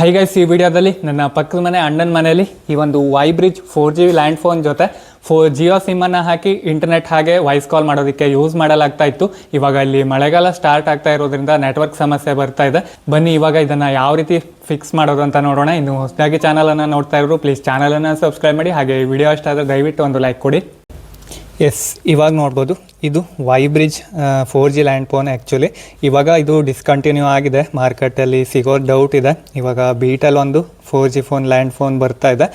High guys, ಈ ವಿಡಿಯೋದಲ್ಲಿ ನನ್ನ ಪಕ್ಕದ ಮನೆ ಅಣ್ಣನ ಮನೆಯಲ್ಲಿ ಈ ಒಂದು ವೈಬ್ರಿಡ್ಜ್ 4G ಲ್ಯಾಂಡ್ ಫೋನ್ ಜೊತೆ ಜಿಯೋ ಸಿಮ್ಮನ್ನು ಹಾಕಿ ಇಂಟರ್ನೆಟ್ ಹಾಗೆ ವಾಯ್ಸ್ ಕಾಲ್ ಮಾಡೋದಕ್ಕೆ ಯೂಸ್ ಮಾಡಲಾಗ್ತಾ ಇತ್ತು. ಇವಾಗ ಇಲ್ಲಿ ಮಳೆಗಾಲ ಸ್ಟಾರ್ಟ್ ಆಗ್ತಾ ಇರೋದ್ರಿಂದ ನೆಟ್ವರ್ಕ್ ಸಮಸ್ಯೆ ಬರ್ತಾ ಇದೆ. ಬನ್ನಿ ಇವಾಗ ಇದನ್ನು ಯಾವ ರೀತಿ ಫಿಕ್ಸ್ ಮಾಡೋದು ಅಂತ ನೋಡೋಣ. ಇನ್ನು ಹೊಸದಾಗಿ ಚಾನಲನ್ನು ನೋಡ್ತಾ ಇರೋರು ಪ್ಲೀಸ್ ಚಾನಲನ್ನು ಸಬ್ಸ್ಕ್ರೈಬ್ ಮಾಡಿ. ಹಾಗೆ ವಿಡಿಯೋ ಇಷ್ಟ ಆದರೆ ದಯವಿಟ್ಟು ಒಂದು ಲೈಕ್ ಕೊಡಿ. ಎಸ್, ಇವಾಗ ನೋಡ್ಬೋದು ಇದು ವೈಬ್ರಿಡ್ಜ್ 4G ಲ್ಯಾಂಡ್ ಫೋನ್. ಆ್ಯಕ್ಚುಲಿ ಇವಾಗ ಇದು ಡಿಸ್ಕಂಟಿನ್ಯೂ ಆಗಿದೆ, ಮಾರ್ಕೆಟಲ್ಲಿ ಸಿಗೋದು ಡೌಟ್ ಇದೆ. ಇವಾಗ ಬೀಟಲ್ಲಿ ಒಂದು 4G ಫೋನ್ ಲ್ಯಾಂಡ್ ಫೋನ್ ಬರ್ತಾ ಇದೆ.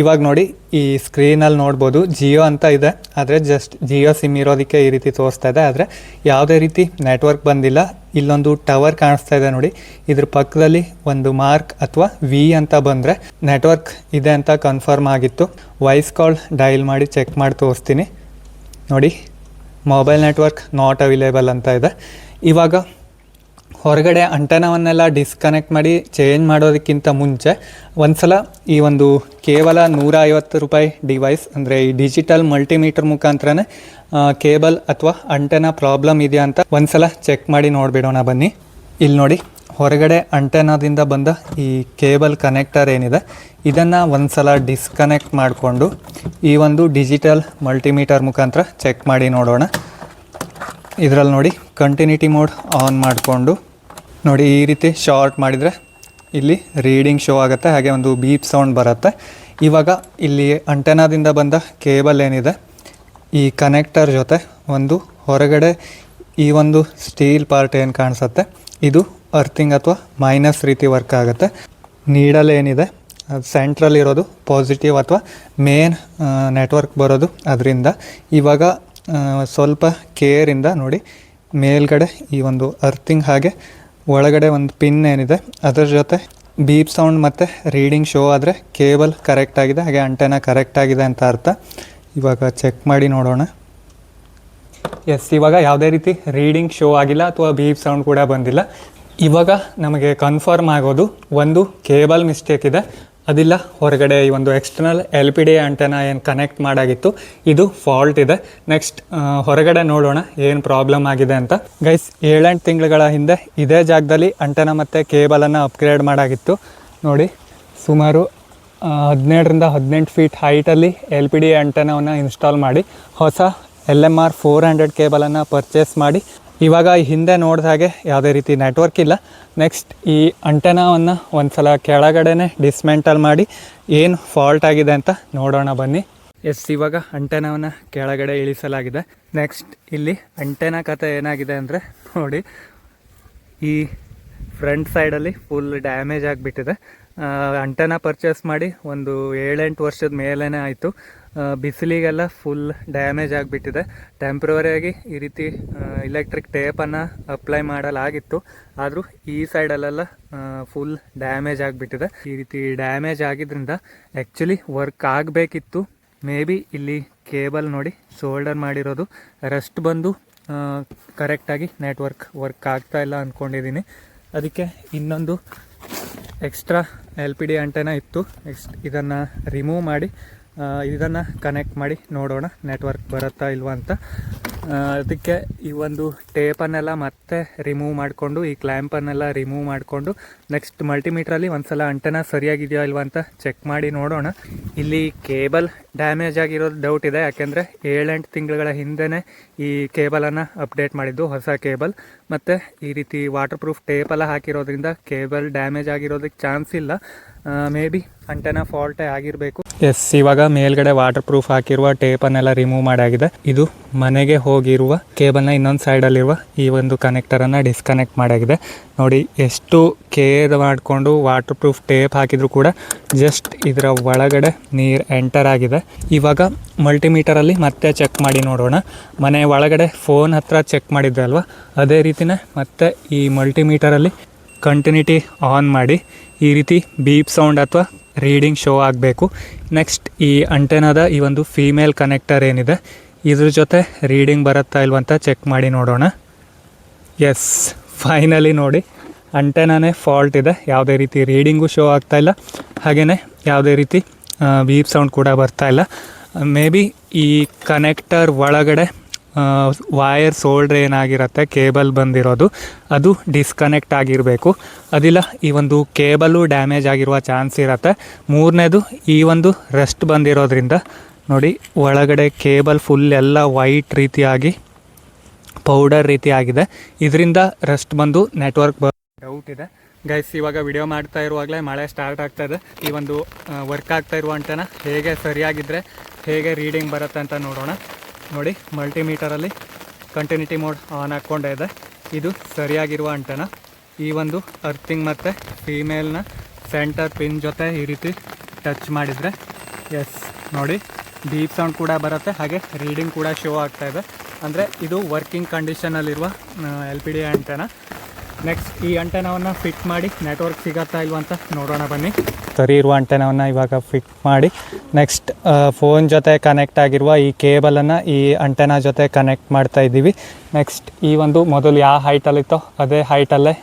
ಇವಾಗ ನೋಡಿ ಈ ಸ್ಕ್ರೀನಲ್ಲಿ ನೋಡ್ಬೋದು ಜಿಯೋ ಅಂತ ಇದೆ, ಆದರೆ ಜಸ್ಟ್ ಜಿಯೋ ಸಿಮ್ ಇರೋದಕ್ಕೆ ಈ ರೀತಿ ತೋರಿಸ್ತಾ ಇದೆ. ಆದರೆ ಯಾವುದೇ ರೀತಿ ನೆಟ್ವರ್ಕ್ ಬಂದಿಲ್ಲ. ಇಲ್ಲೊಂದು ಟವರ್ ಕಾಣಿಸ್ತಾ ಇದೆ ನೋಡಿ, ಇದ್ರ ಪಕ್ಕದಲ್ಲಿ ಒಂದು ಮಾರ್ಕ್ ಅಥವಾ ವಿ ಅಂತ ಬಂದರೆ ನೆಟ್ವರ್ಕ್ ಇದೆ ಅಂತ ಕನ್ಫರ್ಮ್ ಆಗಿತ್ತು. ವಾಯ್ಸ್ ಕಾಲ್ ಡೈಲ್ ಮಾಡಿ ಚೆಕ್ ಮಾಡಿ ತೋರಿಸ್ತೀನಿ ನೋಡಿ. ಮೊಬೈಲ್ ನೆಟ್ವರ್ಕ್ ನಾಟ್ ಅವೈಲೇಬಲ್ ಅಂತ ಇದೆ. ಇವಾಗ ಹೊರಗಡೆ ಅಂಟೆನಾವನ್ನೆಲ್ಲ ಡಿಸ್ಕನೆಕ್ಟ್ ಮಾಡಿ ಚೇಂಜ್ ಮಾಡೋದಕ್ಕಿಂತ ಮುಂಚೆ ಒಂದ್ಸಲ ಈ ಒಂದು ಕೇವಲ ₹150 ಡಿವೈಸ್ ಅಂದರೆ ಈ ಡಿಜಿಟಲ್ ಮಲ್ಟಿಮೀಟರ್ ಮುಖಾಂತರನೇ ಕೇಬಲ್ ಅಥವಾ ಅಂಟೆನಾ ಪ್ರಾಬ್ಲಮ್ ಇದೆಯಾ ಅಂತ ಒಂದ್ಸಲ ಚೆಕ್ ಮಾಡಿ ನೋಡಿಬಿಡೋಣ ಬನ್ನಿ. ಇಲ್ಲಿ ನೋಡಿ, ಹೊರಗಡೆ ಅಂಟೆನಾದಿಂದ ಬಂದ ಈ ಕೇಬಲ್ ಕನೆಕ್ಟರ್ ಏನಿದೆ ಇದನ್ನು ಒಂದ್ಸಲ ಡಿಸ್ಕನೆಕ್ಟ್ ಮಾಡಿಕೊಂಡು ಈ ಒಂದು ಡಿಜಿಟಲ್ ಮಲ್ಟಿಮೀಟರ್ ಮುಖಾಂತರ ಚೆಕ್ ಮಾಡಿ ನೋಡೋಣ. ಇದರಲ್ಲಿ ನೋಡಿ ಕಂಟಿನ್ಯೂಟಿ ಮೋಡ್ ಆನ್ ಮಾಡಿಕೊಂಡು ನೋಡಿ ಈ ರೀತಿ ಶಾರ್ಟ್ ಮಾಡಿದರೆ ಇಲ್ಲಿ ರೀಡಿಂಗ್ ಶೋ ಆಗುತ್ತೆ, ಹಾಗೆ ಒಂದು ಬೀಪ್ ಸೌಂಡ್ ಬರುತ್ತೆ. ಇವಾಗ ಇಲ್ಲಿ ಅಂಟೆನಾದಿಂದ ಬಂದ ಕೇಬಲ್ ಏನಿದೆ ಈ ಕನೆಕ್ಟರ್ ಜೊತೆ ಒಂದು ಹೊರಗಡೆ ಈ ಒಂದು ಸ್ಟೀಲ್ ಪಾರ್ಟ್ ಏನು ಕಾಣಿಸುತ್ತೆ ಇದು ಅರ್ಥಿಂಗ್ ಅಥವಾ ಮೈನಸ್ ರೀತಿ ವರ್ಕ್ ಆಗುತ್ತೆ. ನೀಡಲ್ ಏನಿದೆ ಸೆಂಟ್ರಲ್ ಇರೋದು ಪಾಸಿಟಿವ್ ಅಥವಾ ಮೇನ್ ನೆಟ್ವರ್ಕ್ ಬರೋದು ಅದರಿಂದ. ಇವಾಗ ಸ್ವಲ್ಪ ಕೇರಿಂದ ನೋಡಿ ಮೇಲ್ಗಡೆ ಈ ಒಂದು ಅರ್ಥಿಂಗ್ ಹಾಗೆ ಒಳಗಡೆ ಒಂದು ಪಿನ್ ಏನಿದೆ ಅದರ ಜೊತೆ ಬೀಪ್ ಸೌಂಡ್ ಮತ್ತು ರೀಡಿಂಗ್ ಶೋ ಆದರೆ ಕೇಬಲ್ ಕರೆಕ್ಟ್ ಆಗಿದೆ, ಹಾಗೆ ಅಂಟೆನಾ ಕರೆಕ್ಟ್ ಆಗಿದೆ ಅಂತ ಅರ್ಥ. ಇವಾಗ ಚೆಕ್ ಮಾಡಿ ನೋಡೋಣ. ಎಸ್, ಇವಾಗ ಯಾವುದೇ ರೀತಿ ರೀಡಿಂಗ್ ಶೋ ಆಗಿಲ್ಲ ಅಥವಾ ಬೀಪ್ ಸೌಂಡ್ ಕೂಡ ಬಂದಿಲ್ಲ. ಇವಾಗ ನಮಗೆ ಕನ್ಫರ್ಮ್ ಆಗೋದು ಒಂದು ಕೇಬಲ್ ಮಿಸ್ಟೇಕ್ ಇದೆ, ಅದಿಲ್ಲ ಹೊರಗಡೆ ಈ ಒಂದು ಎಕ್ಸ್ಟರ್ನಲ್ LPD ಆಂಟೆನಾ ಏನು ಕನೆಕ್ಟ್ ಮಾಡಾಗಿತ್ತು ಇದು ಫಾಲ್ಟ್ ಇದೆ. ನೆಕ್ಸ್ಟ್ ಹೊರಗಡೆ ನೋಡೋಣ ಏನು ಪ್ರಾಬ್ಲಮ್ ಆಗಿದೆ ಅಂತ. ಗೈಸ್, 7-8 ತಿಂಗಳುಗಳ ಹಿಂದೆ ಇದೇ ಜಾಗದಲ್ಲಿ ಅಂಟೆನಾ ಮತ್ತು ಕೇಬಲನ್ನು ಅಪ್ಗ್ರೇಡ್ ಮಾಡಾಗಿತ್ತು ನೋಡಿ. ಸುಮಾರು 17ರಿಂದ 18 ಫೀಟ್ ಹೈಟಲ್ಲಿ LPD ಆಂಟೆನಾವನ್ನು ಇನ್ಸ್ಟಾಲ್ ಮಾಡಿ ಹೊಸ LMR 400 ಕೇಬಲನ್ನು ಪರ್ಚೇಸ್ ಮಾಡಿ ಇವಾಗ ಹಿಂದೆ ನೋಡಿದ ಹಾಗೆ ಯಾವುದೇ ರೀತಿ ನೆಟ್ವರ್ಕ್ ಇಲ್ಲ. ನೆಕ್ಸ್ಟ್ ಈ ಅಂಟೆನಾವನ್ನು ಒಂದು ಸಲ ಕೆಳಗಡೆನೆ ಡಿಸ್ಮೆಂಟಲ್ ಮಾಡಿ ಏನು ಫಾಲ್ಟ್ ಆಗಿದೆ ಅಂತ ನೋಡೋಣ ಬನ್ನಿ. ಎಸ್, ಇವಾಗ ಅಂಟೆನಾವನ್ನು ಕೆಳಗಡೆ ಇಳಿಸಲಾಗಿದೆ. ನೆಕ್ಸ್ಟ್ ಇಲ್ಲಿ ಅಂಟೆನಾ ಕತೆ ಏನಾಗಿದೆ ಅಂದರೆ ನೋಡಿ, ಈ ಫ್ರಂಟ್ ಸೈಡಲ್ಲಿ ಫುಲ್ ಡ್ಯಾಮೇಜ್ ಆಗಿಬಿಟ್ಟಿದೆ. ಅಂಟೆನಾ ಪರ್ಚೇಸ್ ಮಾಡಿ ಒಂದು 7-8 ವರ್ಷದ ಮೇಲೇ ಆಯಿತು. ಬಿಸಿಲಿಗೆಲ್ಲ ಫುಲ್ ಡ್ಯಾಮೇಜ್ ಆಗಿಬಿಟ್ಟಿದೆ. ಟೆಂಪ್ರವರಿಯಾಗಿ ಈ ರೀತಿ ಇಲೆಕ್ಟ್ರಿಕ್ ಟೇಪನ್ನು ಅಪ್ಲೈ ಮಾಡಲಾಗಿತ್ತು, ಆದರೂ ಈ ಸೈಡಲ್ಲೆಲ್ಲ ಫುಲ್ ಡ್ಯಾಮೇಜ್ ಆಗಿಬಿಟ್ಟಿದೆ. ಈ ರೀತಿ ಡ್ಯಾಮೇಜ್ ಆಗಿದ್ದರಿಂದ ಆ್ಯಕ್ಚುಲಿ ವರ್ಕ್ ಆಗಬೇಕಿತ್ತು. ಮೇ ಬಿ ಇಲ್ಲಿ ಕೇಬಲ್ ನೋಡಿ ಶೋಲ್ಡರ್ ಮಾಡಿರೋದು ರೆಸ್ಟ್ ಬಂದು ಕರೆಕ್ಟಾಗಿ ನೆಟ್ವರ್ಕ್ ವರ್ಕ್ ಆಗ್ತಾ ಇಲ್ಲ ಅಂದ್ಕೊಂಡಿದ್ದೀನಿ. ಅದಕ್ಕೆ ಇನ್ನೊಂದು ಎಕ್ಸ್ಟ್ರಾ LPD ಆಂಟೆನಾ ಇತ್ತು. ಇದನ್ನು ರಿಮೂವ್ ಮಾಡಿ ಇದನ್ನು ಕನೆಕ್ಟ್ ಮಾಡಿ ನೋಡೋಣ ನೆಟ್ವರ್ಕ್ ಬರುತ್ತಾ ಇಲ್ವಾ ಅಂತ. ಅದಕ್ಕೆ ಈ ಒಂದು ಟೇಪನ್ನೆಲ್ಲ ಮತ್ತೆ ರಿಮೂವ್ ಮಾಡಿಕೊಂಡು ಈ ಕ್ಲ್ಯಾಂಪನ್ನೆಲ್ಲ ರಿಮೂವ್ ಮಾಡಿಕೊಂಡು ನೆಕ್ಸ್ಟ್ ಮಲ್ಟಿಮೀಟ್ರಲ್ಲಿ ಒಂದ್ಸಲ ಅಂಟೆನಾ ಸರಿಯಾಗಿದೆಯಾ ಇಲ್ವಾ ಅಂತ ಚೆಕ್ ಮಾಡಿ ನೋಡೋಣ. ಇಲ್ಲಿ ಕೇಬಲ್ ಡ್ಯಾಮೇಜ್ ಆಗಿರೋದು ಡೌಟ್ ಇದೆ, ಯಾಕೆಂದರೆ 7-8 ತಿಂಗಳುಗಳ ಹಿಂದೆನೇ ಈ ಕೇಬಲನ್ನು ಅಪ್ಡೇಟ್ ಮಾಡಿದ್ದು, ಹೊಸ ಕೇಬಲ್. ಮತ್ತು ಈ ರೀತಿ ವಾಟರ್ ಪ್ರೂಫ್ ಟೇಪೆಲ್ಲ ಹಾಕಿರೋದ್ರಿಂದ ಕೇಬಲ್ ಡ್ಯಾಮೇಜ್ ಆಗಿರೋದಕ್ಕೆ ಚಾನ್ಸ್ ಇಲ್ಲ. ಮೇ ಬಿ ಅಂಟೆನಾ ಫಾಲ್ಟೇ ಆಗಿರಬೇಕು. ಎಸ್, ಇವಾಗ ಮೇಲ್ಗಡೆ ವಾಟರ್ ಪ್ರೂಫ್ ಹಾಕಿರುವ ಟೇಪನ್ನೆಲ್ಲ ರಿಮೂವ್ ಮಾಡಾಗಿದೆ. ಇದು ಮನೆಗೆ ಹೋಗಿರುವ ಕೇಬಲ್ನ ಇನ್ನೊಂದು ಸೈಡಲ್ಲಿರುವ ಈ ಒಂದು ಕನೆಕ್ಟರನ್ನು ಡಿಸ್ಕನೆಕ್ಟ್ ಮಾಡಾಗಿದೆ ನೋಡಿ. ಎಷ್ಟು ಕೇರ್ ಮಾಡಿಕೊಂಡು ವಾಟರ್ ಪ್ರೂಫ್ ಟೇಪ್ ಹಾಕಿದರೂ ಕೂಡ ಜಸ್ಟ್ ಇದರ ಒಳಗಡೆ ನೀರು ಎಂಟರ್ ಆಗಿದೆ. ಇವಾಗ ಮಲ್ಟಿಮೀಟರಲ್ಲಿ ಮತ್ತೆ ಚೆಕ್ ಮಾಡಿ ನೋಡೋಣ. ಮನೆ ಒಳಗಡೆ ಫೋನ್ ಹತ್ರ ಚೆಕ್ ಮಾಡಿದ್ದೆ ಅಲ್ವಾ, ಅದೇ ರೀತಿಯೇ ಮತ್ತೆ ಈ ಮಲ್ಟಿಮೀಟರಲ್ಲಿ ಕಂಟಿನ್ಯೂಟಿ ಆನ್ ಮಾಡಿ ಈ ರೀತಿ ಬೀಪ್ ಸೌಂಡ್ ಅಥವಾ ರೀಡಿಂಗ್ ಶೋ ಆಗಬೇಕು. ನೆಕ್ಸ್ಟ್ ಈ ಅಂಟೆನಾದ ಈ ಒಂದು ಫೀಮೇಲ್ ಕನೆಕ್ಟರ್ ಏನಿದೆ ಇದ್ರ ಜೊತೆ ರೀಡಿಂಗ್ ಬರುತ್ತಾ ಇಲ್ವಂತ ಚೆಕ್ ಮಾಡಿ ನೋಡೋಣ. ಎಸ್, ಫೈನಲಿ ನೋಡಿ ಅಂಟೆನಾನೇ ಫಾಲ್ಟ್ ಇದೆ, ಯಾವುದೇ ರೀತಿ ರೀಡಿಂಗು ಶೋ ಆಗ್ತಾಯಿಲ್ಲ, ಹಾಗೆಯೇ ಯಾವುದೇ ರೀತಿ ಬೀಪ್ ಸೌಂಡ್ ಕೂಡ ಬರ್ತಾಯಿಲ್ಲ. ಮೇ ಬಿ ಈ ಕನೆಕ್ಟರ್ ಒಳಗಡೆ ವೈರ್ ಸೋಲ್ಡ್ರ್ ಏನಾಗಿರುತ್ತೆ ಕೇಬಲ್ ಬಂದಿರೋದು ಅದು ಡಿಸ್ಕನೆಕ್ಟ್ ಆಗಿರಬೇಕು. ಅದಿಲ್ಲ ಈ ಒಂದು ಕೇಬಲು ಡ್ಯಾಮೇಜ್ ಆಗಿರುವ ಚಾನ್ಸ್ ಇರುತ್ತೆ. ಮೂರನೇದು ಈ ಒಂದು ರಸ್ಟ್ ಬಂದಿರೋದ್ರಿಂದ ನೋಡಿ ಒಳಗಡೆ ಕೇಬಲ್ ಫುಲ್ ಎಲ್ಲ ವೈಟ್ ರೀತಿಯಾಗಿ ಪೌಡರ್ ರೀತಿ ಆಗಿದೆ. ಇದರಿಂದ ರಸ್ಟ್ ಬಂದು ನೆಟ್ವರ್ಕ್ ಡೌಟ್ ಇದೆ ಗೈಸ್. ಇವಾಗ ವಿಡಿಯೋ ಮಾಡ್ತಾ ಇರುವಾಗಲೇ ಮಳೆ ಸ್ಟಾರ್ಟ್ ಆಗ್ತಾ ಇದೆ. ಈ ಒಂದು ವರ್ಕ್ ಆಗ್ತಾ ಇರುವ ಅಂಟೆನ ಹೇಗೆ ಸರಿಯಾಗಿದ್ದರೆ ಹೇಗೆ ರೀಡಿಂಗ್ ಬರುತ್ತೆ ಅಂತ ನೋಡೋಣ. ನೋಡಿ ಮಲ್ಟಿಮೀಟರಲ್ಲಿ ಕಂಟಿನ್ಯೂಟಿ ಮೋಡ್ ಆನ್ ಹಾಕ್ಕೊಂಡೇ ಇದೆ. ಇದು ಸರಿಯಾಗಿರುವ ಅಂಟೆನ. ಈ ಒಂದು ಅರ್ಥಿಂಗ್ ಮತ್ತು ಫೀಮೇಲ್ನ ಸೆಂಟರ್ ಪಿನ್ ಜೊತೆ ಈ ರೀತಿ ಟಚ್ ಮಾಡಿದರೆ ಎಸ್ ನೋಡಿ ಡೀಪ್ ಸೌಂಡ್ ಕೂಡ ಬರುತ್ತೆ, ಹಾಗೆ ರೀಡಿಂಗ್ ಕೂಡ ಶೋ ಆಗ್ತಾ ಇದೆ. ಅಂದರೆ ಇದು ವರ್ಕಿಂಗ್ ಕಂಡೀಷನಲ್ಲಿರುವ LPD ಆಂಟೆನ. ನೆಕ್ಸ್ಟ್ ಈ ಅಂಟೆನವನ್ನು ಫಿಟ್ ಮಾಡಿ ನೆಟ್ವರ್ಕ್ ಸಿಗತ್ತಾ ಇಲ್ವ ಅಂತ ನೋಡೋಣ ಬನ್ನಿ. ಸರಿ ಇರುವ ಅಂಟೆನವನ್ನು ಇವಾಗ ಫಿಟ್ ಮಾಡಿ ನೆಕ್ಸ್ಟ್ ಫೋನ್ ಜೊತೆ ಕನೆಕ್ಟ್ ಆಗಿರುವ ಈ ಕೇಬಲನ್ನು ಈ ಅಂಟೆನ ಜೊತೆ ಕನೆಕ್ಟ್ ಮಾಡ್ತಾ ಇದ್ದೀವಿ. ನೆಕ್ಸ್ಟ್ ಈ ಒಂದು ಮೊದಲು ಯಾವ ಹೈಟಲ್ಲಿತ್ತೋ ಅದೇ ಹೈಟಲ್ಲೇ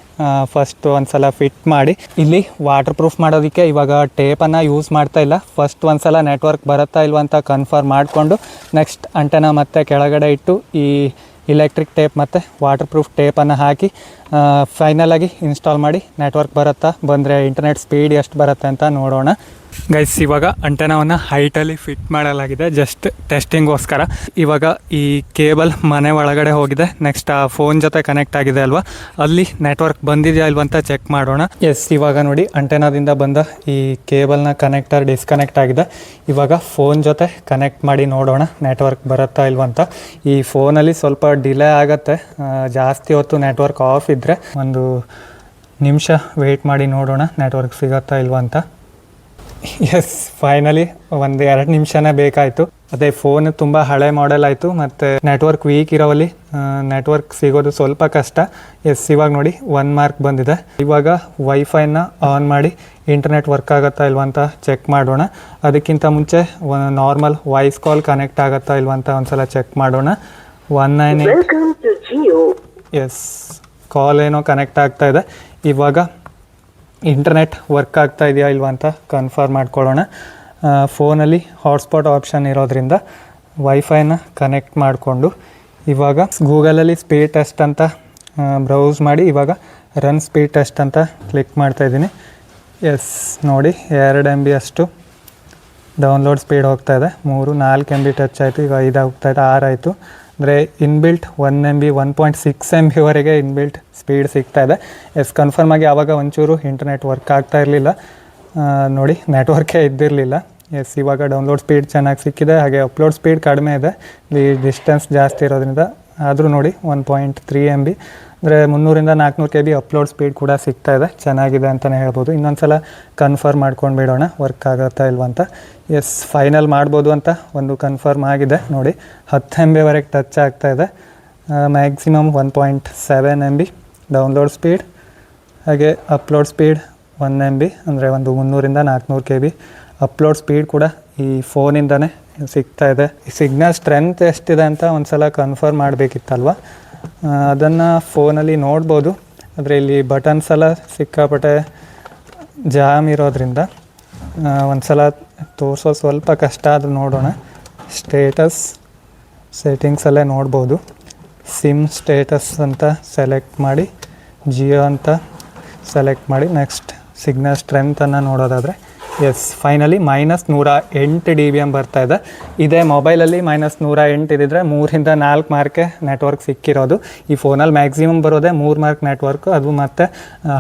ಫಸ್ಟ್ ಒಂದು ಸಲ ಫಿಟ್ ಮಾಡಿ ಇಲ್ಲಿ ವಾಟರ್ ಪ್ರೂಫ್ ಮಾಡೋದಕ್ಕೆ ಇವಾಗ ಟೇಪನ್ನು ಯೂಸ್ ಮಾಡ್ತಾ ಇಲ್ಲ. ಫಸ್ಟ್ ಒಂದು ಸಲ ನೆಟ್ವರ್ಕ್ ಬರುತ್ತಾ ಇಲ್ವ ಅಂತ ಕನ್ಫರ್ಮ್ ಮಾಡಿಕೊಂಡು ನೆಕ್ಸ್ಟ್ ಅಂಟೆನ ಮತ್ತೆ ಕೆಳಗಡೆ ಇಟ್ಟು ಈ ಇಲೆಕ್ಟ್ರಿಕ್ ಟೇಪ್ ಮತ್ತು ವಾಟರ್ ಪ್ರೂಫ್ ಟೇಪನ್ನು ಹಾಕಿ ಫೈನಲಾಗಿ ಇನ್ಸ್ಟಾಲ್ ಮಾಡಿ ನೆಟ್ವರ್ಕ್ ಬರುತ್ತಾ, ಬಂದರೆ ಇಂಟರ್ನೆಟ್ ಸ್ಪೀಡ್ ಎಷ್ಟು ಬರುತ್ತೆ ಅಂತ ನೋಡೋಣ. ಗೈಸ್ ಇವಾಗ ಅಂಟೆನವನ್ನು ಹೈಟಲ್ಲಿ ಫಿಟ್ ಮಾಡಲಾಗಿದೆ ಜಸ್ಟ್ ಟೆಸ್ಟಿಂಗೋಸ್ಕರ. ಇವಾಗ ಈ ಕೇಬಲ್ ಮನೆ ಒಳಗಡೆ ಹೋಗಿದೆ. ನೆಕ್ಸ್ಟ್ ಆ ಫೋನ್ ಜೊತೆ ಕನೆಕ್ಟ್ ಆಗಿದೆ ಅಲ್ವಾ, ಅಲ್ಲಿ ನೆಟ್ವರ್ಕ್ ಬಂದಿದೆಯಾ ಇಲ್ವ ಅಂತ ಚೆಕ್ ಮಾಡೋಣ. ಎಸ್ ಇವಾಗ ನೋಡಿ ಅಂಟೆನಾದಿಂದ ಬಂದ ಈ ಕೇಬಲ್ನ ಕನೆಕ್ಟರ್ ಡಿಸ್ಕನೆಕ್ಟ್ ಆಗಿದೆ. ಇವಾಗ ಫೋನ್ ಜೊತೆ ಕನೆಕ್ಟ್ ಮಾಡಿ ನೋಡೋಣ ನೆಟ್ವರ್ಕ್ ಬರುತ್ತಾ ಇಲ್ವ ಅಂತ. ಈ ಫೋನಲ್ಲಿ ಸ್ವಲ್ಪ ಡಿಲೇ ಆಗುತ್ತೆ, ಜಾಸ್ತಿ ಹೊತ್ತು ನೆಟ್ವರ್ಕ್ ಆಫ್ ಇದ್ದರೆ ಒಂದು ನಿಮಿಷ ವೆಯ್ಟ್ ಮಾಡಿ ನೋಡೋಣ ನೆಟ್ವರ್ಕ್ ಸಿಗತ್ತಾ ಇಲ್ವ ಅಂತ. ಎಸ್ ಫೈನಲಿ ಒಂದು 2 ನಿಮಿಷನೇ ಬೇಕಾಯಿತು. ಅದೇ ಫೋನ್ ತುಂಬ ಹಳೆ ಮಾಡೆಲ್ ಆಯಿತು ಮತ್ತು ನೆಟ್ವರ್ಕ್ ವೀಕ್ ಇರೋವಲ್ಲಿ ನೆಟ್ವರ್ಕ್ ಸಿಗೋದು ಸ್ವಲ್ಪ ಕಷ್ಟ. ಎಸ್ ಇವಾಗ ನೋಡಿ 1 ಮಾರ್ಕ್ ಬಂದಿದೆ. ಇವಾಗ ವೈಫೈನ ಆನ್ ಮಾಡಿ ಇಂಟರ್ನೆಟ್ ವರ್ಕ್ ಆಗುತ್ತಾ ಇಲ್ವ ಅಂತ ಚೆಕ್ ಮಾಡೋಣ. ಅದಕ್ಕಿಂತ ಮುಂಚೆ ನಾರ್ಮಲ್ ವಾಯ್ಸ್ ಕಾಲ್ ಕನೆಕ್ಟ್ ಆಗುತ್ತಾ ಇಲ್ವ ಅಂತ ಒಂದ್ಸಲ ಚೆಕ್ ಮಾಡೋಣ. 198 ಎಸ್ ಕಾಲ್ ಏನೋ ಕನೆಕ್ಟ್ ಆಗ್ತಾ ಇದೆ. ಇವಾಗ ಇಂಟರ್ನೆಟ್ ವರ್ಕ್ ಆಗ್ತಾ ಇದೆಯಾ ಇಲ್ವ ಅಂತ ಕನ್ಫರ್ಮ್ ಮಾಡ್ಕೊಳ್ಳೋಣ. ಫೋನಲ್ಲಿ ಹಾಟ್ಸ್ಪಾಟ್ ಆಪ್ಷನ್ ಇರೋದ್ರಿಂದ ವೈಫೈನ ಕನೆಕ್ಟ್ ಮಾಡಿಕೊಂಡು ಇವಾಗ ಗೂಗಲಲ್ಲಿ ಸ್ಪೀಡ್ ಟೆಸ್ಟ್ ಅಂತ ಬ್ರೌಸ್ ಮಾಡಿ ಇವಾಗ ರನ್ ಸ್ಪೀಡ್ ಟೆಸ್ಟ್ ಅಂತ ಕ್ಲಿಕ್ ಮಾಡ್ತಾಯಿದ್ದೀನಿ. ಎಸ್ ನೋಡಿ 2 MB ಅಷ್ಟು ಡೌನ್ಲೋಡ್ ಸ್ಪೀಡ್ ಹೋಗ್ತಾಯಿದೆ. 4 MB ಟಚ್ ಆಯಿತು, ಈಗ 5 ಹೋಗ್ತಾಯಿದೆ, 6 ಆಯಿತು. ಅಂದರೆ ಇನ್ಬಿಲ್ಟ್ 1 MB 1.6 MBವರೆಗೆ ಇನ್ಬಿಲ್ಟ್ ಸ್ಪೀಡ್ ಸಿಗ್ತಾಯಿದೆ. ಎಸ್ ಕನ್ಫರ್ಮ್ ಆಗಿ ಆವಾಗ ಒಂಚೂರು ಇಂಟರ್ನೆಟ್ ವರ್ಕ್ ಆಗ್ತಾ ಇರಲಿಲ್ಲ, ನೋಡಿ ನೆಟ್ವರ್ಕೇ ಇದ್ದಿರಲಿಲ್ಲ. ಎಸ್ ಇವಾಗ ಡೌನ್ಲೋಡ್ ಸ್ಪೀಡ್ ಚೆನ್ನಾಗಿ ಸಿಕ್ಕಿದೆ, ಹಾಗೆ ಅಪ್ಲೋಡ್ ಸ್ಪೀಡ್ ಕಡಿಮೆ ಇದೆ ಈ ಡಿಸ್ಟೆನ್ಸ್ ಜಾಸ್ತಿ ಇರೋದ್ರಿಂದ. ಆದರೂ ನೋಡಿ 1.3 MB ಅಂದರೆ 300 ರಿಂದ 400 KB ಅಪ್ಲೋಡ್ ಸ್ಪೀಡ್ ಕೂಡ ಸಿಗ್ತಾ ಇದೆ, ಚೆನ್ನಾಗಿದೆ ಅಂತಲೇ ಹೇಳ್ಬೋದು. ಇನ್ನೊಂದು ಸಲ ಕನ್ಫರ್ಮ್ ಮಾಡ್ಕೊಂಡು ಬಿಡೋಣ ವರ್ಕ್ ಆಗುತ್ತಾ ಇಲ್ವ ಅಂತ. ಎಸ್ ಫೈನಲ್ ಮಾಡ್ಬೋದು ಅಂತ ಒಂದು ಕನ್ಫರ್ಮ್ ಆಗಿದೆ ನೋಡಿ. 10 MBವರೆಗೆ ಟಚ್ ಆಗ್ತಾ ಇದೆ. ಮ್ಯಾಕ್ಸಿಮಮ್ 1.7 MB ಡೌನ್ಲೋಡ್ ಸ್ಪೀಡ್, ಹಾಗೆ ಅಪ್ಲೋಡ್ ಸ್ಪೀಡ್ 1 MB ಅಂದರೆ ಒಂದು 300 ರಿಂದ 400 KB ಅಪ್ಲೋಡ್ ಸ್ಪೀಡ್ ಕೂಡ ಈ ಫೋನಿಂದನೇ ಸಿಗ್ತಾ ಇದೆ. ಸಿಗ್ನಲ್ ಸ್ಟ್ರೆಂತ್ ಎಷ್ಟಿದೆ ಅಂತ ಒಂದು ಸಲ ಕನ್ಫರ್ಮ್ ಮಾಡಬೇಕಿತ್ತಲ್ವ, ಅದನ್ನು ಫೋನಲ್ಲಿ ನೋಡ್ಬೋದು. ಆದರೆ ಇಲ್ಲಿ ಬಟನ್ಸ್ ಎಲ್ಲ ಸಿಕ್ಕಾಪಟ್ಟೆ ಜಾಮ್ ಇರೋದ್ರಿಂದ ಒಂದು ಸಲ ತೋರಿಸೋದು ಸ್ವಲ್ಪ ಕಷ್ಟ, ಆದರೂ ನೋಡೋಣ. ಸ್ಟೇಟಸ್ ಸೆಟ್ಟಿಂಗ್ಸಲ್ಲೇ ನೋಡ್ಬೋದು. ಸಿಮ್ ಸ್ಟೇಟಸ್ ಅಂತ ಸೆಲೆಕ್ಟ್ ಮಾಡಿ ಜಿಯೋ ಅಂತ ಸೆಲೆಕ್ಟ್ ಮಾಡಿ ನೆಕ್ಸ್ಟ್ ಸಿಗ್ನಲ್ ಸ್ಟ್ರೆಂತನ್ನು ನೋಡೋದಾದರೆ ಎಸ್ ಫೈನಲಿ -108 dBm ಬರ್ತಾ ಇದೆ. ಇದೇ ಮೊಬೈಲಲ್ಲಿ -108 ಇದ್ದಿದ್ರೆ 3 ರಿಂದ 4 ಮಾರ್ಕೆ ನೆಟ್ವರ್ಕ್ ಸಿಕ್ಕಿರೋದು. ಈ ಫೋನಲ್ಲಿ ಮ್ಯಾಕ್ಸಿಮಮ್ ಬರೋದೇ 3 ಮಾರ್ಕ್ ನೆಟ್ವರ್ಕು, ಅದು ಮತ್ತು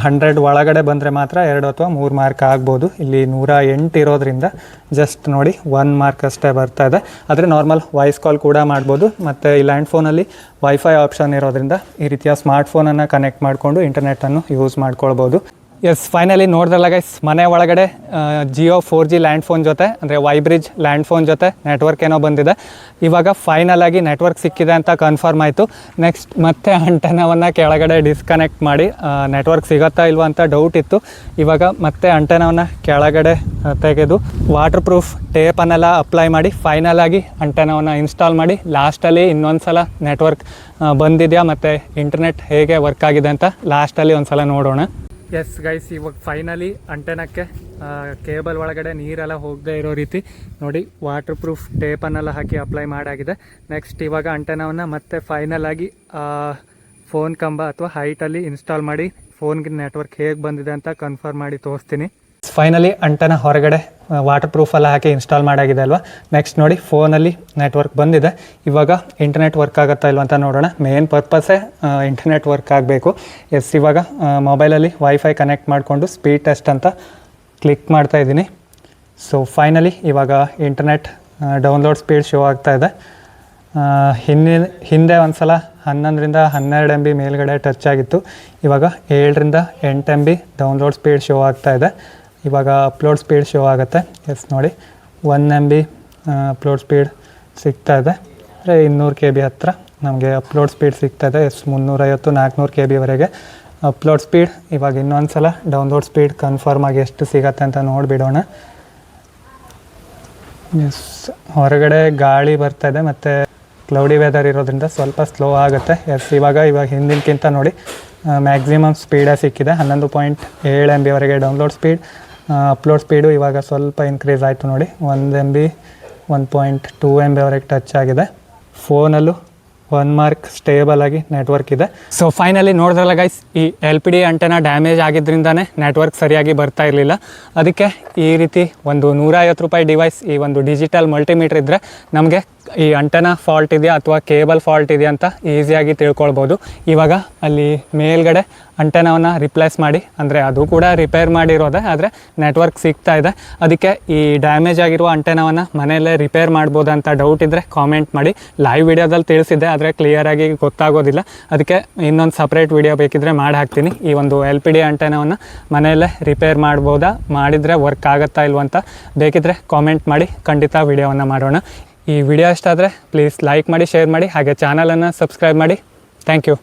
100 ಒಳಗಡೆ ಬಂದರೆ ಮಾತ್ರ 2 ಅಥವಾ 3 ಮಾರ್ಕ್ ಆಗ್ಬೋದು. ಇಲ್ಲಿ 108 ಇರೋದ್ರಿಂದ ಜಸ್ಟ್ ನೋಡಿ 1 ಮಾರ್ಕ್ ಅಷ್ಟೇ ಬರ್ತಾ ಇದೆ. ಆದರೆ ನಾರ್ಮಲ್ ವಾಯ್ಸ್ ಕಾಲ್ ಕೂಡ ಮಾಡ್ಬೋದು. ಮತ್ತು ಈ ಲ್ಯಾಂಡ್ ಫೋನಲ್ಲಿ ವೈಫೈ ಆಪ್ಷನ್ ಇರೋದ್ರಿಂದ ಈ ರೀತಿಯ ಸ್ಮಾರ್ಟ್ ಫೋನನ್ನು ಕನೆಕ್ಟ್ ಮಾಡಿಕೊಂಡು ಇಂಟರ್ನೆಟನ್ನು ಯೂಸ್ ಮಾಡ್ಕೊಳ್ಬೋದು. ಎಸ್ ಫೈನಲಿ ನೋಡಿದ್ರಲ್ಲ ಗೈಸ್, ಮನೆ ಒಳಗಡೆ ಜಿಯೋ 4G ಲ್ಯಾಂಡ್ ಫೋನ್ ಜೊತೆ ಅಂದರೆ ವೈಬ್ರಿಡ್ಜ್ ಲ್ಯಾಂಡ್ ಫೋನ್ ಜೊತೆ ನೆಟ್ವರ್ಕ್ ಏನೋ ಬಂದಿದೆ. ಇವಾಗ ಫೈನಲ್ ಆಗಿ ನೆಟ್ವರ್ಕ್ ಸಿಕ್ಕಿದೆ ಅಂತ ಕನ್ಫರ್ಮ್ ಆಯಿತು. ನೆಕ್ಸ್ಟ್ ಮತ್ತೆ ಅಂಟೆನವನ್ನು ಕೆಳಗಡೆ ಡಿಸ್ಕನೆಕ್ಟ್ ಮಾಡಿ ನೆಟ್ವರ್ಕ್ ಸಿಗತ್ತಾ ಇಲ್ವ ಅಂತ ಡೌಟ್ ಇತ್ತು. ಇವಾಗ ಮತ್ತೆ ಅಂಟೆನವನ್ನು ಕೆಳಗಡೆ ತೆಗೆದು ವಾಟರ್ ಪ್ರೂಫ್ ಟೇಪನ್ನೆಲ್ಲ ಅಪ್ಲೈ ಮಾಡಿ ಫೈನಲ್ ಆಗಿ ಅಂಟೆನವನ್ನು ಇನ್ಸ್ಟಾಲ್ ಮಾಡಿ ಲಾಸ್ಟಲ್ಲಿ ಇನ್ನೊಂದು ಸಲ ನೆಟ್ವರ್ಕ್ ಬಂದಿದೆಯಾ ಮತ್ತು ಇಂಟರ್ನೆಟ್ ಹೇಗೆ ವರ್ಕ್ ಆಗಿದೆ ಅಂತ ಲಾಸ್ಟಲ್ಲಿ ಒಂದು ಸಲ ನೋಡೋಣ. ಎಸ್ ಗೈಸ್, ಇವಾಗ ಫೈನಲಿ ಅಂಟೆನಕ್ಕೆ ಕೇಬಲ್ ಒಳಗಡೆ ನೀರೆಲ್ಲ ಹೋಗದೆ ಇರೋ ರೀತಿ ನೋಡಿ ವಾಟರ್ ಪ್ರೂಫ್ ಟೇಪನ್ನೆಲ್ಲ ಹಾಕಿ ಅಪ್ಲೈ ಮಾಡಾಗಿದೆ. ನೆಕ್ಸ್ಟ್ ಇವಾಗ ಅಂಟೆನವನ್ನು ಮತ್ತೆ ಫೈನಲ್ ಆಗಿ ಫೋನ್ ಕಂಬ ಅಥವಾ ಹೈಟಲ್ಲಿ ಇನ್ಸ್ಟಾಲ್ ಮಾಡಿ ಫೋನ್ಗೆ ನೆಟ್ವರ್ಕ್ ಹೇಗೆ ಬಂದಿದೆ ಅಂತ ಕನ್ಫರ್ಮ್ ಮಾಡಿ ತೋರಿಸ್ತೀನಿ. ಫೈನಲಿ ಅಂಟೆನ ಹೊರಗಡೆ ವಾಟರ್ ಪ್ರೂಫೆಲ್ಲ ಹಾಕಿ ಇನ್ಸ್ಟಾಲ್ ಮಾಡಾಗಿದೆ ಅಲ್ವಾ. ನೆಕ್ಸ್ಟ್ ನೋಡಿ ಫೋನಲ್ಲಿ ನೆಟ್ವರ್ಕ್ ಬಂದಿದೆ. ಇವಾಗ ಇಂಟರ್ನೆಟ್ ವರ್ಕ್ ಆಗುತ್ತಾ ಇಲ್ವ ಅಂತ ನೋಡೋಣ. ಮೇನ್ ಪರ್ಪಸ್ಸೇ ಇಂಟರ್ನೆಟ್ ವರ್ಕ್ ಆಗಬೇಕು. ಎಸ್, ಇವಾಗ ಮೊಬೈಲಲ್ಲಿ ವೈಫೈ ಕನೆಕ್ಟ್ ಮಾಡಿಕೊಂಡು ಸ್ಪೀಡ್ ಟೆಸ್ಟ್ ಅಂತ ಕ್ಲಿಕ್ ಮಾಡ್ತಾ ಇದ್ದೀನಿ. ಸೊ ಫೈನಲಿ ಇವಾಗ ಇಂಟರ್ನೆಟ್ ಡೌನ್ಲೋಡ್ ಸ್ಪೀಡ್ ಶೋ ಆಗ್ತಾ ಇದೆ. ಹಿಂದೆ ಒಂದು ಸಲ 11ರಿಂದ 12 MB ಮೇಲ್ಗಡೆ ಟಚ್ ಆಗಿತ್ತು. ಇವಾಗ 7ರಿಂದ 8 MB ಡೌನ್ಲೋಡ್ ಸ್ಪೀಡ್ ಶೋ ಆಗ್ತಾ ಇದೆ. ಇವಾಗ ಅಪ್ಲೋಡ್ ಸ್ಪೀಡ್ ಶೋ ಆಗುತ್ತೆ. ಎಸ್ ನೋಡಿ 1 MB ಅಪ್ಲೋಡ್ ಸ್ಪೀಡ್ ಸಿಗ್ತಾ ಇದೆ. ಅಂದರೆ 200 KB ಹತ್ರ ನಮಗೆ ಅಪ್ಲೋಡ್ ಸ್ಪೀಡ್ ಸಿಗ್ತಾ ಇದೆ. ಎಸ್ 350-400 KBವರೆಗೆ ಅಪ್ಲೋಡ್ ಸ್ಪೀಡ್. ಇವಾಗ ಇನ್ನೊಂದು ಸಲ ಡೌನ್ಲೋಡ್ ಸ್ಪೀಡ್ ಕನ್ಫರ್ಮ್ ಆಗಿ ಎಷ್ಟು ಸಿಗತ್ತೆ ಅಂತ ನೋಡಿಬಿಡೋಣ. ಎಸ್, ಹೊರಗಡೆ ಗಾಳಿ ಬರ್ತಾ ಇದೆ ಮತ್ತು ಕ್ಲೌಡಿ ವೆದರ್ ಇರೋದ್ರಿಂದ ಸ್ವಲ್ಪ ಸ್ಲೋ ಆಗುತ್ತೆ. ಎಸ್, ಇವಾಗ ಹಿಂದಿನಕ್ಕಿಂತ ನೋಡಿ ಮ್ಯಾಕ್ಸಿಮಮ್ ಸ್ಪೀಡೇ ಸಿಕ್ಕಿದೆ. 11.7 MBವರೆಗೆ ಡೌನ್ಲೋಡ್ ಸ್ಪೀಡ್. ಅಪ್ಲೋಡ್ ಸ್ಪೀಡು ಇವಾಗ ಸ್ವಲ್ಪ ಇನ್ಕ್ರೀಸ್ ಆಯಿತು ನೋಡಿ, 1 MB 1.2 MBವರೆಗೆ ಟಚ್ ಆಗಿದೆ. ಫೋನಲ್ಲೂ 1 ಮಾರ್ಕ್ ಸ್ಟೇಬಲ್ ಆಗಿ ನೆಟ್ವರ್ಕ್ ಇದೆ. ಸೊ ಫೈನಲಿ ನೋಡಿದ್ರಲ್ಲ ಗೈಸ್, ಈ LPD ಅಂಟೆನ ಡ್ಯಾಮೇಜ್ ಆಗಿದ್ದರಿಂದನೇ ನೆಟ್ವರ್ಕ್ ಸರಿಯಾಗಿ ಬರ್ತಾ ಇರಲಿಲ್ಲ. ಅದಕ್ಕೆ ಈ ರೀತಿ ಒಂದು 150 ರೂಪಾಯಿ ಡಿವೈಸ್, ಈ ಒಂದು ಡಿಜಿಟಲ್ ಮಲ್ಟಿಮೀಟರ್ ಇದ್ದರೆ ನಮಗೆ ಈ ಅಂಟೆನ ಫಾಲ್ಟ್ ಇದೆಯಾ ಅಥವಾ ಕೇಬಲ್ ಫಾಲ್ಟ್ ಇದೆಯಾ ಅಂತ ಈಸಿಯಾಗಿ ತಿಳ್ಕೊಳ್ಬೋದು. ಇವಾಗ ಅಲ್ಲಿ ಮೇಲ್ಗಡೆ ಅಂಟೆನವನ್ನು ರಿಪ್ಲೇಸ್ ಮಾಡಿ, ಅಂದರೆ ಅದು ಕೂಡ ರಿಪೇರ್ ಮಾಡಿರೋದೆ, ಆದರೆ ನೆಟ್ವರ್ಕ್ ಸಿಗ್ತಾ ಇದೆ. ಅದಕ್ಕೆ ಈ ಡ್ಯಾಮೇಜ್ ಆಗಿರುವ ಅಂಟೆನವನ್ನು ಮನೆಯಲ್ಲೇ ರಿಪೇರ್ ಮಾಡ್ಬೋದು ಅಂತ ಡೌಟ್ ಇದ್ದರೆ ಕಾಮೆಂಟ್ ಮಾಡಿ. ಲೈವ್ ವಿಡಿಯೋದಲ್ಲಿ ತಿಳಿಸಿದ್ದೆ, ಆದರೆ ಕ್ಲಿಯರಾಗಿ ಗೊತ್ತಾಗೋದಿಲ್ಲ. ಅದಕ್ಕೆ ಇನ್ನೊಂದು ಸಪ್ರೇಟ್ ವಿಡಿಯೋ ಬೇಕಿದ್ದರೆ ಮಾಡಿ ಹಾಕ್ತೀನಿ. ಈ ಒಂದು LPD ಅಂಟೆನವನ್ನು ಮನೆಯಲ್ಲೇ ರಿಪೇರ್ ಮಾಡ್ಬೋದಾ, ಮಾಡಿದರೆ ವರ್ಕ್ ಆಗುತ್ತಾ ಇಲ್ವ ಅಂತ ಬೇಕಿದ್ದರೆ ಕಾಮೆಂಟ್ ಮಾಡಿ, ಖಂಡಿತ ವಿಡಿಯೋವನ್ನು ಮಾಡೋಣ. ಈ ವಿಡಿಯೋ ಇಷ್ಟ ಆದರೆ ಪ್ಲೀಸ್ ಲೈಕ್ ಮಾಡಿ, ಶೇರ್ ಮಾಡಿ, ಹಾಗೆ ಚಾನಲನ್ನು ಸಬ್ಸ್ಕ್ರೈಬ್ ಮಾಡಿ. Thank you.